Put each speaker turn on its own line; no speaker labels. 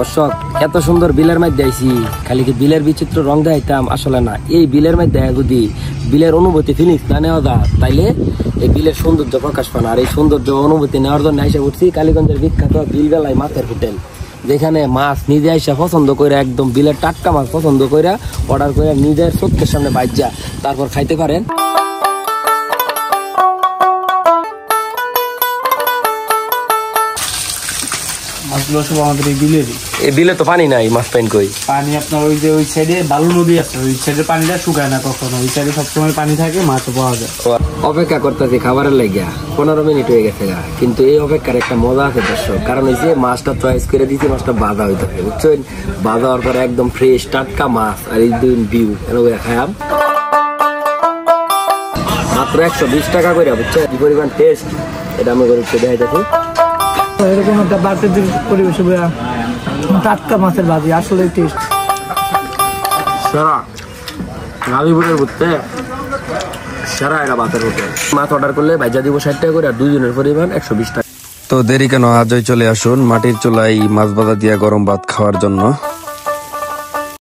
দর্শক এত সুন্দর বিলের মধ্যে আইছি, খালি কি বিলের বিচিত্র রং দেখাইতাম? আসলে না, এই বিলের মধ্যে যদি বিলের অনুভূতি ফিলিংস না নেওয়া যায় তাইলে এই বিলের সৌন্দর্য প্রকাশ পায় না। আর এই সৌন্দর্য অনুভূতি নেওয়ার জন্য আইসা উঠছি কালীগঞ্জের বিখ্যাত বিলবেলায় মাছের হোটেল, যেখানে মাছ নিজে আইসা পছন্দ করে, একদম বিলের টাটকা মাছ পছন্দ করে অর্ডার করে নিজের চোখের সামনে বাইজা তারপর খাইতে পারেন।
মাছগুলো সব আমাদের এই বিলেরই।
এই বিলে তো পানি নাই, মাছ পাইন কই?
পানি আপনার ওই যে ওই সাইডে বালু নদী আছে, ওই সাইডে পানিটা শুকায় না কখনো, ওই সাইডে সবসময় পানি থাকে, মাছও পাওয়া যায়।
অপেক্ষা করতেছি খাবারের লাগিয়া 15 মিনিট হয়ে গেছে, কিন্তু এই অপেক্ষার একটা মজা আছে দর্শক, কারণ এই যে মাছটা চয়েস করে দিচ্ছি, মাছটা বাঁধা হইতে হবে বুঝছেন। বাঁধা হওয়ার পরে একদম ফ্রেশ টাটকা মাছ আর এই দুই ভিউ এরকম খায়াম মাত্র 120 টাকা করে, বুঝছেন কি পরিমাণ টেস্ট এটা আমি করে দেখাইতেছি।
এরকম একটা প্রাকৃতিক পরিবেশে টাটকা মাছের ভাজি আসলে টেস্ট
সারা গাজীপুরের ঘুরতে সারা এরা ভাতের হোটেল। মাছ অর্ডার করলে ভাইজা দিব 60 টাকা করে, আর 2 জনের পরিমাণ 120 টাকা। তো দেরি কেন, আজই চলে আসুন মাটির চুলায় মাছ ভাজা দিয়া গরম ভাত খাওয়ার জন্য।